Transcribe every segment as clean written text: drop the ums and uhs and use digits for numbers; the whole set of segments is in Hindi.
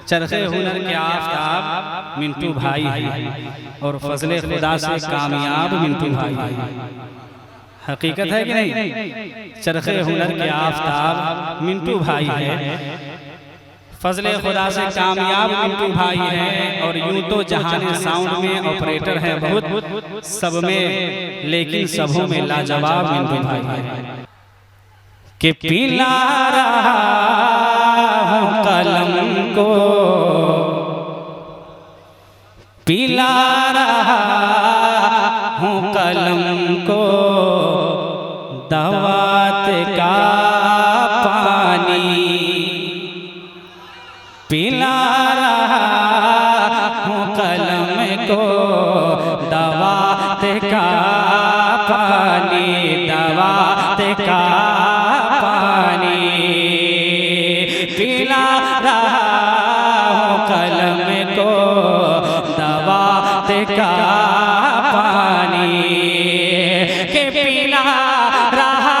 चरखे हुनर के आफताब मिंटू भाई है और फजले खुदा से कामयाब मिंटू भाई है। हकीकत है कि नहीं? चरखे हुनर के आफताब मिंटू भाई है, फजले खुदा से कामयाब मिंटू भाई है। और यूं तो जहाने साउंड में ऑपरेटर है बहुत, सब में लेकिन सबों में लाजवाब मिंटू भाई है। कि पिला रहा हूं कलम को, पिला रहा हूं कलम को दवात का पानी, पिला रहा हूं कलम को दवात का पानी, दवात का पानी, पिला रहा हूं कलम को दवात का पानी, के पिला रहा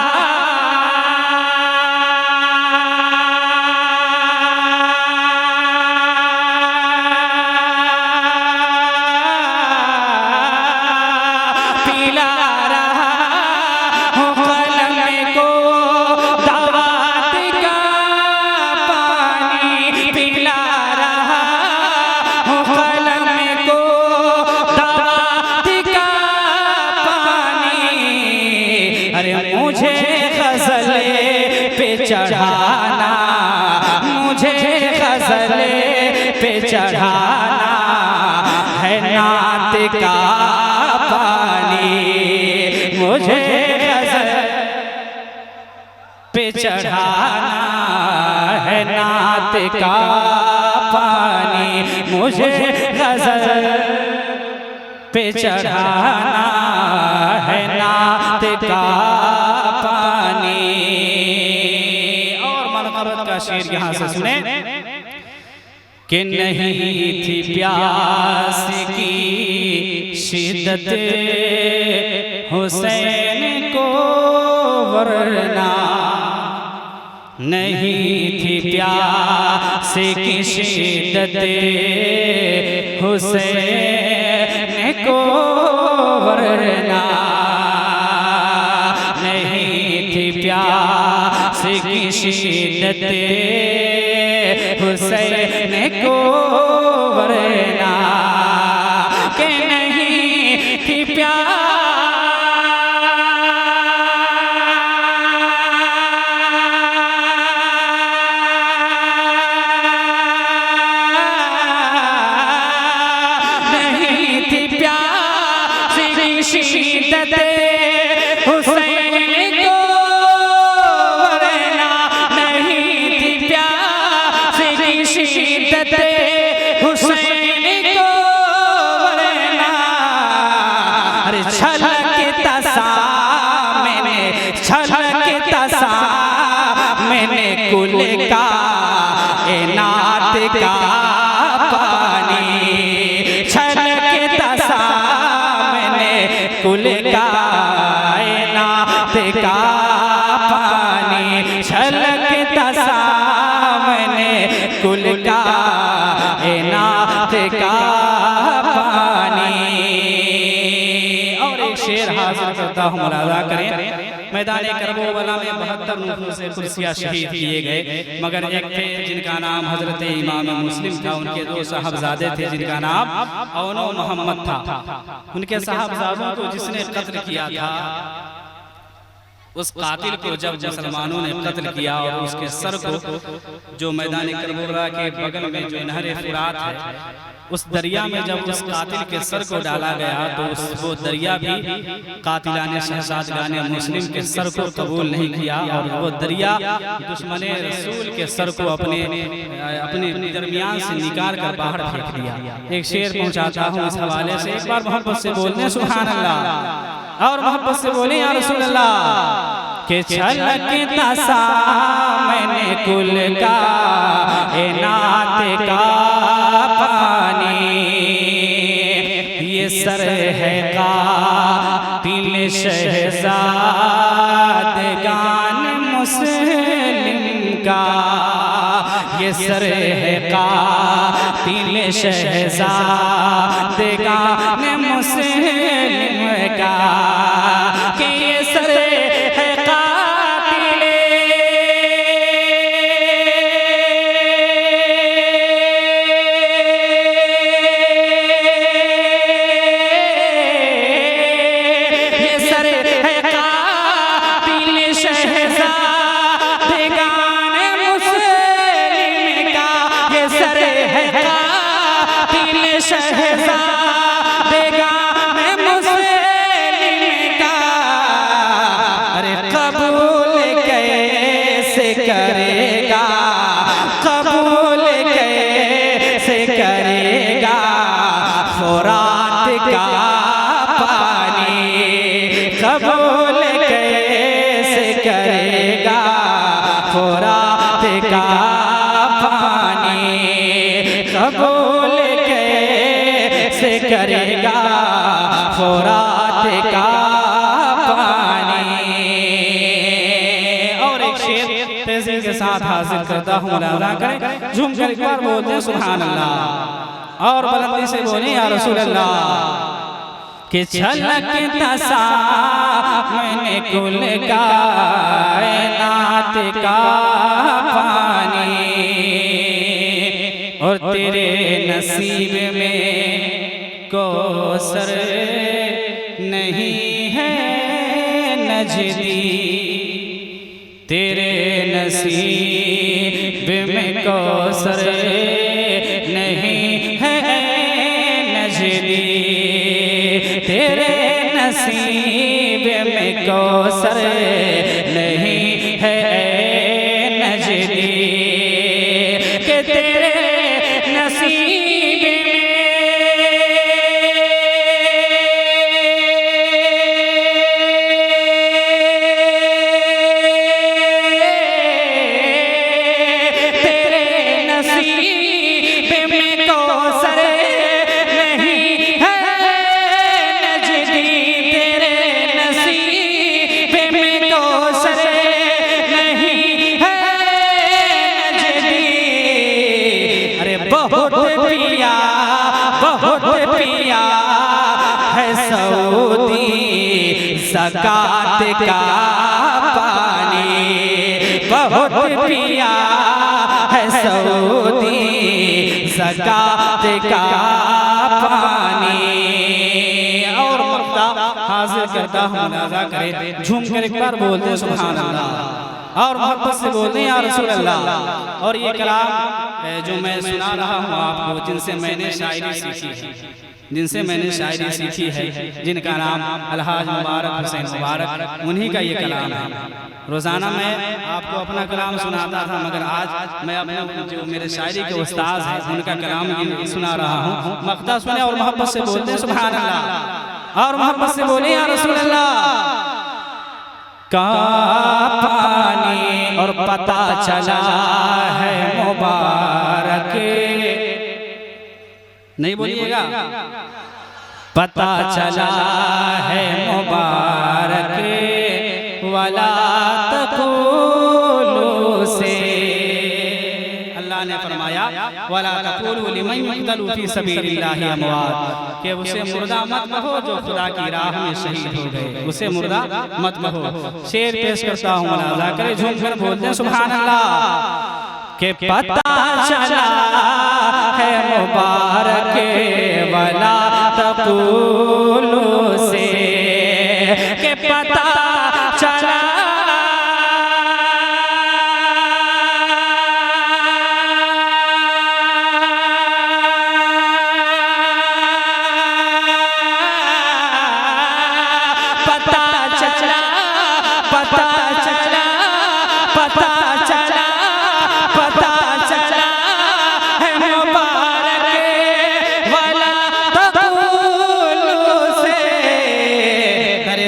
मुझे ग़ज़ले पे चढ़ाना, मुझे ग़ज़ले पे चढ़ाना है नात का पानी, मुझे ग़ज़ल पे चढ़ाना है नात का पानी, मुझे ग़ज़ल पे चढ़ाना है नात का पानी। और मनक़बत का शेर यहाँ से सुने कि नहीं थी प्यास की शिद्दत हुसैन को वरना, नहीं थी प्यास की शिद्दत हुसैन को वरना, नहीं थी प्यास की शिद्दत हुसैन को वरना, के नहीं थी प्यास शिद्दत हुसैन को वरना, नहीं थी प्यास की शिद्दत हुसैन को वरना। अरे छलकता सामने, छलकता सामने कुल का नात का पानी, छलकता सामने कुल का नात का पानी, छलकता सामने कुल का नात का पानी। और एक शेर हासिल करता हूँ, मुलाज़ा करें। मैदान करबला में 72 नूफों से कुर्सियाँ शहीद किए गए, मगर एक थे जिनका नाम हजरत इमाम मुस्लिम था, उनके 2 साहबजादे थे जिनका नाम औनो मोहम्मद था। उनके साहबजादों को जिसने कत्ल किया था, उस कातिल को जब मुसलमानों ने कत्ल किया और उसके सर को जो मैदान करबला के बगल में जो नहर फुरात है, उस दरिया में जब उस कातिल के सर को डाला गया तो वो दरिया भी कातिलाने शहजादगाने मुस्लिम के सर को कबूल नहीं किया, और वो दरिया दुश्मने रसूल के सर को अपने दरमियान से निकाल कर बाहर फेंक दिया। एक शेर पहुंचाता हूँ इस हवाले से, एक बार मोहब्बत से बोलने सुभान अल्लाह, और मोहब्बत से बोले या रसूल अल्लाह। के छलकता सामने कुल का नात का पानी, ये सर है कातिल शहजादगान मुस्लिम का, ये सर है कातिल शहज़ादगान मुस्लिम का कि ये सर है कातिल ये सर है कातिल शहज़ादगान मुस्लिम का ये सर है कातिल शहज़ादगान मुस्लिम का अरे कबूल कैसे करेगा कबूल कैसे करेगा फुरात का पानी कबूल कैसे करेगा फुरात का पानी कबूल कैसे करेगा फुरात का पानी। और एक शेर तेजी के साथ हासिल करता हूँ, मुलाज़ा करें, झूम कर एक बार बोलते हैं सुभान अल्लाह और बुलंदी से बोले या रसूल अल्लाह कि छलकता सामने कुल कायनात का पानी और तेरे नसीब में कौसर नहीं है नजदी तेरे नसीब में कौसर नहीं है नजदी तेरे नसीब में कौसर नहीं है नजदी के तेरे नसीब ज़कात का पानी बहुत पिया है सऊदी ज़कात का पानी। और मर्दा हाजिर करता हूँ, मुलाज़ा करे, झूम कर एक बार बोलते हैं सुभान अल्लाह और मोहब्बत से बोलते हैं या रसूल अल्लाह। और ये कलाम जो मैं सुना रहा हूँ आपको, जिनसे मैंने शायरी सीखी है, जिनका नाम अलहाज मुबारक हुसैन मुबारक, उन्हीं का ये कलाम है। रोज़ाना मैं आपको अपना कलाम सुनाता था, मगर आज मैं अपने जो मेरे शायरी के उस्ताद हैं उनका कलाम सुना रहा हूँ। मक़ता सुने और मोहब्बत से बोलते हैं सुभान अल्लाह और मोहब्बत से बोले या रसूल अल्लाह। का पानी और पता चला है मुबारक, नहीं बोलिएगा, पता चला है मुबारक वाला तक़ूलू से। अल्लाह ने फरमाया वाला तक़ूलू लिमन युक़्तलू फ़ी सबीलिल्लाहि अमवात, कि उसे मुर्दा मत कहो जो खुदा की राह में शहीद हो गए, उसे मुर्दा मत कहो। शेर पेश करता हूँ, मुलाज़ा करे, झूम कर बोलते हैं सुभान अल्लाह के पता चला है मुबारक वाला तक़ूलू से, के पता चला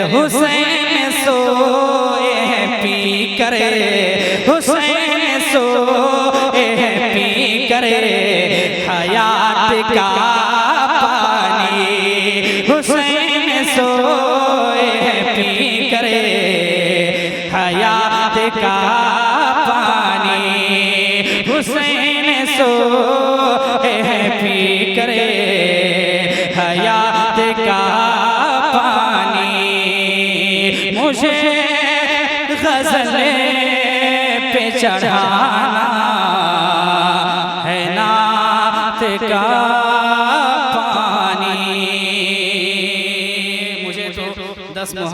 हुसैन सोए हैं पी करे, हुसैन सोए हैं पी करे हयात का पानी, हुसैन सोए हैं पी करे हयात का पानी, हुसैन सो मुझे गज़ले पे चढ़ाना है नात का पानी। मुझे तो 10 मुहर्रम